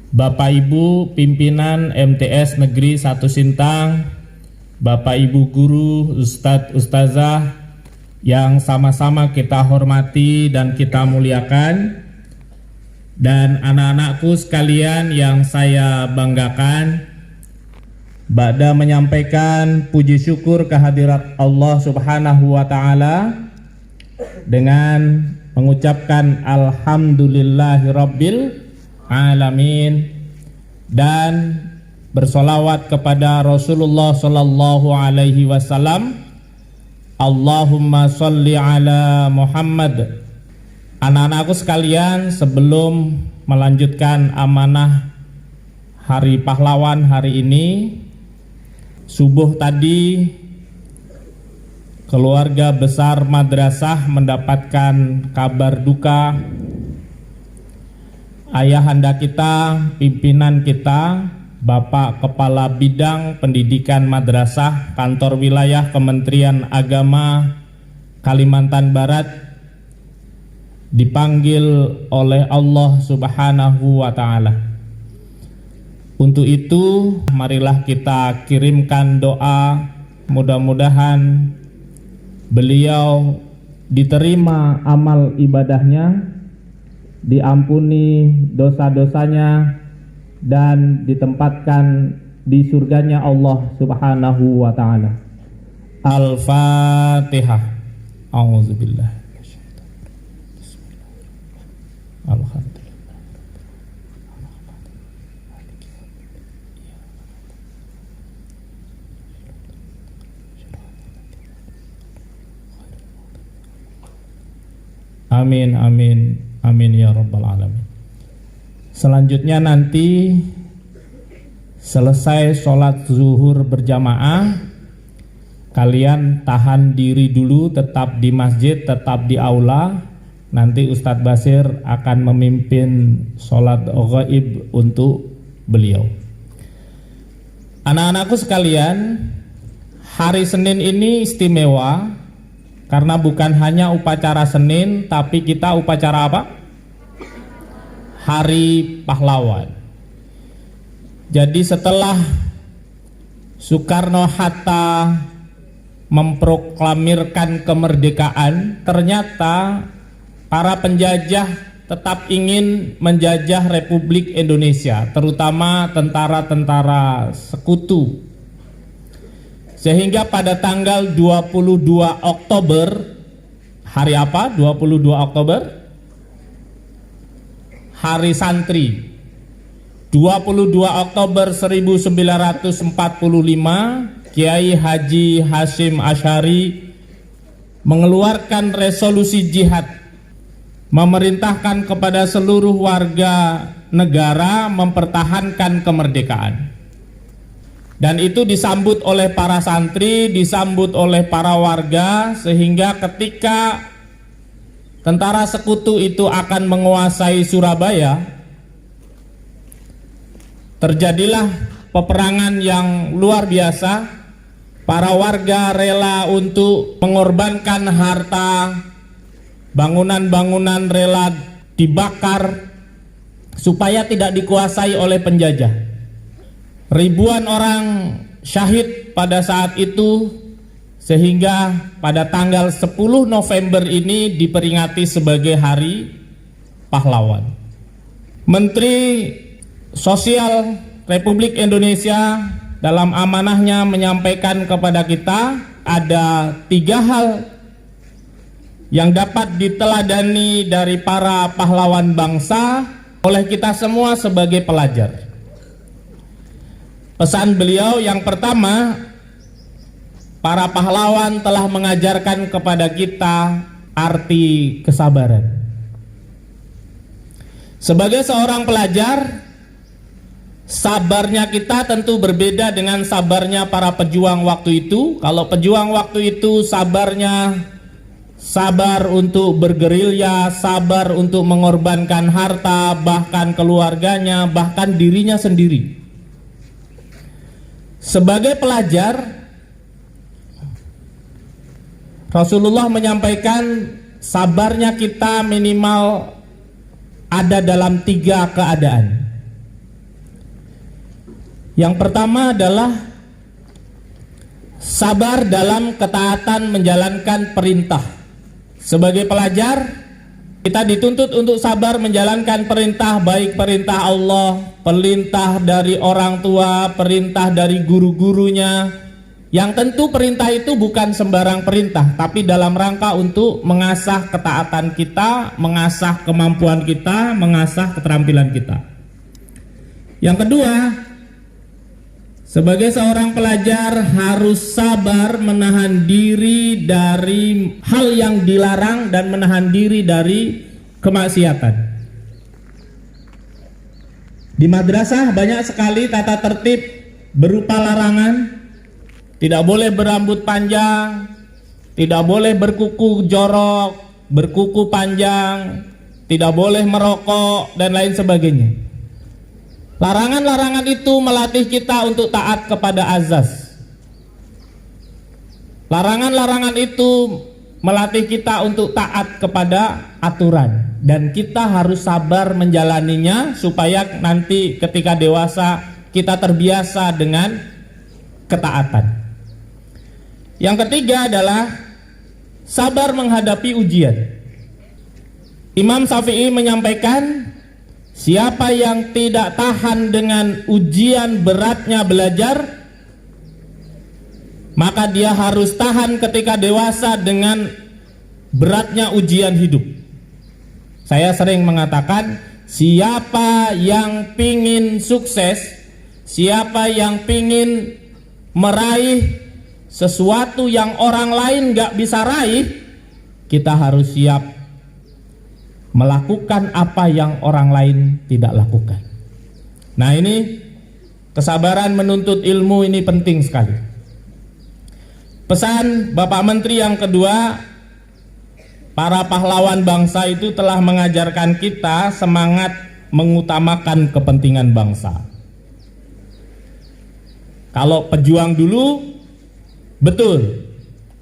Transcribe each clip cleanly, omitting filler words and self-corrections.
Bapak Ibu pimpinan MTS Negeri 1 Sintang, Bapak Ibu guru, Ustadz Ustazah yang sama-sama kita hormati dan kita muliakan, dan anak-anakku sekalian yang saya banggakan, ba'da menyampaikan puji syukur kehadirat Allah Subhanahu wa Ta'ala dengan mengucapkan Alhamdulillahirabbil alamin dan bersolawat kepada Rasulullah Sallallahu Alaihi Wasallam. Allahumma sholli ala Muhammad. Anak-anakku sekalian, sebelum melanjutkan amanah Hari Pahlawan hari ini, subuh tadi keluarga besar madrasah mendapatkan kabar duka. Ayahanda kita, pimpinan kita, Bapak Kepala Bidang Pendidikan Madrasah Kantor Wilayah Kementerian Agama Kalimantan Barat dipanggil oleh Allah Subhanahu wa Ta'ala. Untuk itu, marilah kita kirimkan doa, mudah-mudahan beliau diterima amal ibadahnya, diampuni dosa-dosanya, dan ditempatkan di surganya Allah Subhanahu wa Ta'ala. Al-Fatihah. A'udzubillah. Alhamdulillah. Amin, amin, amin ya rabbal alamin. Selanjutnya nanti selesai sholat zuhur berjamaah, kalian tahan diri dulu, tetap di masjid, tetap di aula. Nanti Ustadz Basir akan memimpin sholat ghaib untuk beliau. Anak-anakku sekalian, hari Senin ini istimewa karena bukan hanya upacara Senin, tapi kita upacara apa? Hari Pahlawan. Jadi setelah Soekarno-Hatta memproklamirkan kemerdekaan, ternyata para penjajah tetap ingin menjajah Republik Indonesia, terutama tentara-tentara sekutu. Sehingga pada tanggal 22 Oktober, hari apa? 22 Oktober? Hari Santri. 22 Oktober 1945, Kiai Haji Hashim Asy'ari mengeluarkan resolusi jihad, memerintahkan kepada seluruh warga negara mempertahankan kemerdekaan. Dan itu disambut oleh para santri, disambut oleh para warga, sehingga ketika tentara sekutu itu akan menguasai Surabaya, terjadilah peperangan yang luar biasa. Para warga rela untuk mengorbankan harta, bangunan-bangunan rela dibakar supaya tidak dikuasai oleh penjajah. Ribuan orang syahid pada saat itu, sehingga pada tanggal 10 November ini diperingati sebagai Hari Pahlawan. Menteri Sosial Republik Indonesia dalam amanahnya menyampaikan kepada kita ada 3 hal yang dapat diteladani dari para pahlawan bangsa oleh kita semua sebagai pelajar. Pesan beliau yang pertama, para pahlawan telah mengajarkan kepada kita arti kesabaran. Sebagai seorang pelajar, sabarnya kita tentu berbeda dengan sabarnya para pejuang waktu itu. Kalau pejuang waktu itu sabarnya sabar untuk bergerilya, sabar untuk mengorbankan harta, bahkan keluarganya, bahkan dirinya sendiri. Sebagai pelajar, Rasulullah menyampaikan sabarnya kita minimal ada dalam 3 keadaan. Yang pertama adalah sabar dalam ketaatan menjalankan perintah. Sebagai pelajar, kita dituntut untuk sabar menjalankan perintah, baik perintah Allah, perintah dari orang tua, perintah dari guru-gurunya. Yang tentu perintah itu bukan sembarang perintah, tapi dalam rangka untuk mengasah ketaatan kita, mengasah kemampuan kita, mengasah keterampilan kita. Yang kedua, sebagai seorang pelajar harus sabar menahan diri dari hal yang dilarang dan menahan diri dari kemaksiatan. Di madrasah banyak sekali tata tertib berupa larangan. Tidak boleh berambut panjang, tidak boleh berkuku jorok, berkuku panjang, tidak boleh merokok, dan lain sebagainya. Larangan-larangan itu melatih kita untuk taat kepada azas. Larangan-larangan itu melatih kita untuk taat kepada aturan, dan kita harus sabar menjalaninya supaya nanti ketika dewasa kita terbiasa dengan ketaatan. Yang ketiga adalah sabar menghadapi ujian. Imam Syafi'i menyampaikan, siapa yang tidak tahan dengan ujian beratnya belajar, maka dia harus tahan ketika dewasa dengan beratnya ujian hidup. Saya sering mengatakan, siapa yang pingin sukses, siapa yang pingin meraih sesuatu yang orang lain gak bisa raih, kita harus siap melakukan apa yang orang lain tidak lakukan. Nah, ini kesabaran menuntut ilmu ini penting sekali. Pesan Bapak Menteri yang kedua, para pahlawan bangsa itu telah mengajarkan kita semangat mengutamakan kepentingan bangsa. Kalau pejuang dulu, betul,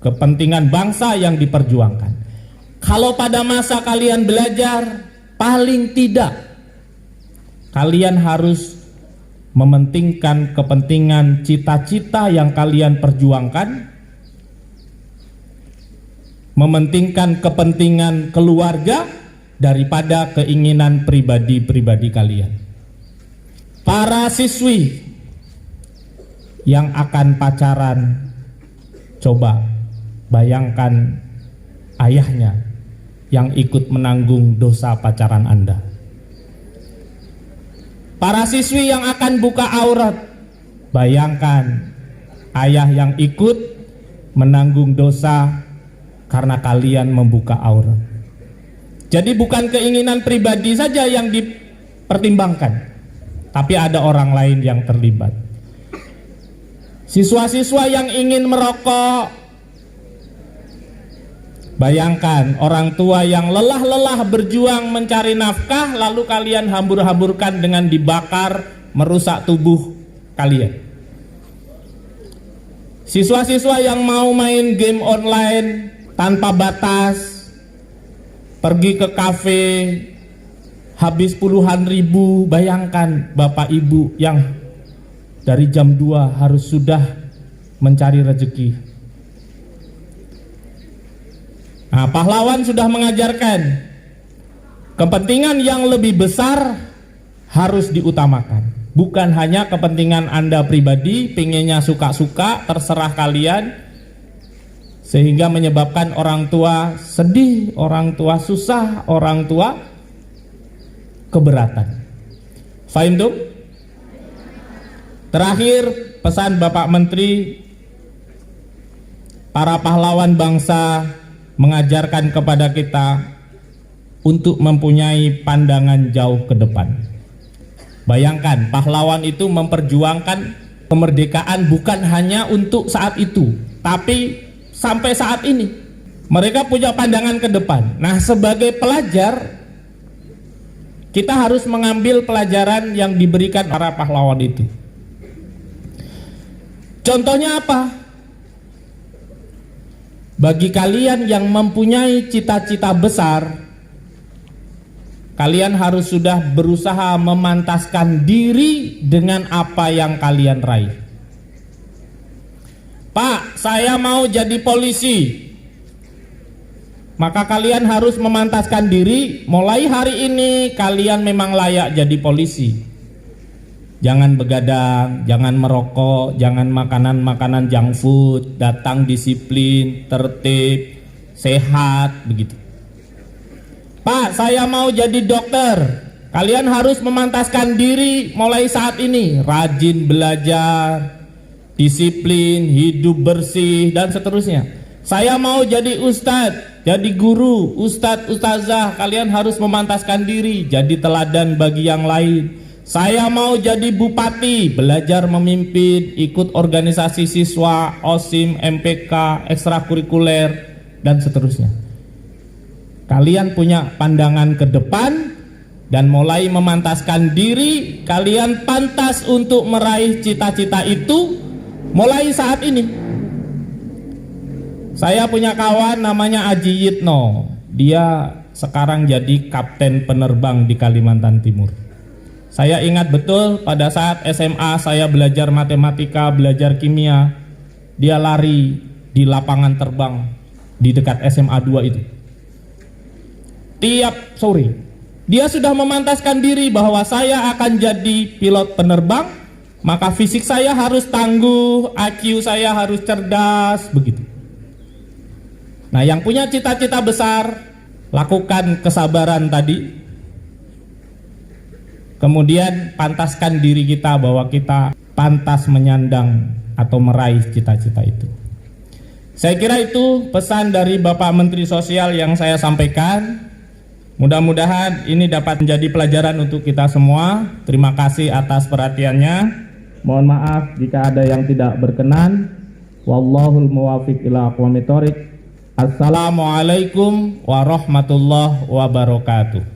kepentingan bangsa yang diperjuangkan. Kalau pada masa kalian belajar, paling tidak kalian harus mementingkan kepentingan cita-cita yang kalian perjuangkan, mementingkan kepentingan keluarga daripada keinginan pribadi-pribadi kalian. Para siswi yang akan pacaran, coba bayangkan ayahnya yang ikut menanggung dosa pacaran Anda. Para siswi yang akan buka aurat, bayangkan ayah yang ikut menanggung dosa karena kalian membuka aurat. Jadi bukan keinginan pribadi saja yang dipertimbangkan, tapi ada orang lain yang terlibat. Siswa-siswa yang ingin merokok, bayangkan orang tua yang lelah-lelah berjuang mencari nafkah, lalu kalian hambur-hamburkan dengan dibakar, merusak tubuh kalian. Siswa-siswa yang mau main game online tanpa batas, pergi ke kafe, habis puluhan ribu, bayangkan bapak ibu yang dari jam 2 harus sudah mencari rezeki. Nah, pahlawan sudah mengajarkan kepentingan yang lebih besar harus diutamakan. Bukan hanya kepentingan Anda pribadi, pinginnya suka-suka, terserah kalian, sehingga menyebabkan orang tua sedih, orang tua susah, orang tua keberatan. Fahim tuh? Terakhir, pesan Bapak Menteri, para pahlawan bangsa mengajarkan kepada kita untuk mempunyai pandangan jauh ke depan. Bayangkan, pahlawan itu memperjuangkan kemerdekaan bukan hanya untuk saat itu, tapi sampai saat ini. Mereka punya pandangan ke depan. Nah, sebagai pelajar, kita harus mengambil pelajaran yang diberikan para pahlawan itu. Contohnya apa? Bagi kalian yang mempunyai cita-cita besar, kalian harus sudah berusaha memantaskan diri dengan apa yang kalian raih. Pak, saya mau jadi polisi. Maka kalian harus memantaskan diri, mulai hari ini kalian memang layak jadi polisi. Jangan begadang, jangan merokok, jangan makanan-makanan junk food, datang disiplin, tertib, sehat, begitu. Pak, saya mau jadi dokter. Kalian harus memantaskan diri mulai saat ini, rajin belajar, disiplin, hidup bersih, dan seterusnya. Saya mau jadi ustadz, jadi guru, ustadz, ustazah. Kalian harus memantaskan diri, jadi teladan bagi yang lain. Saya mau jadi bupati, belajar memimpin, ikut organisasi siswa, OSIM, MPK, ekstrakurikuler, dan seterusnya. Kalian punya pandangan ke depan dan mulai memantaskan diri, kalian pantas untuk meraih cita-cita itu mulai saat ini. Saya punya kawan namanya Aji Yitno. Dia sekarang jadi kapten penerbang di Kalimantan Timur. Saya ingat betul pada saat SMA saya belajar matematika, belajar kimia. Dia lari di lapangan terbang di dekat SMA 2 itu. Tiap sore dia sudah memantaskan diri bahwa saya akan jadi pilot penerbang, maka fisik saya harus tangguh, IQ saya harus cerdas, begitu. Nah, yang punya cita-cita besar, lakukan kesabaran tadi, kemudian pantaskan diri kita bahwa kita pantas menyandang atau meraih cita-cita itu. Saya kira itu pesan dari Bapak Menteri Sosial yang saya sampaikan. Mudah-mudahan ini dapat menjadi pelajaran untuk kita semua. Terima kasih atas perhatiannya. Mohon maaf jika ada yang tidak berkenan. Wallahul muwaffiq ila aqwamit thoriq. Assalamualaikum warahmatullahi wabarakatuh.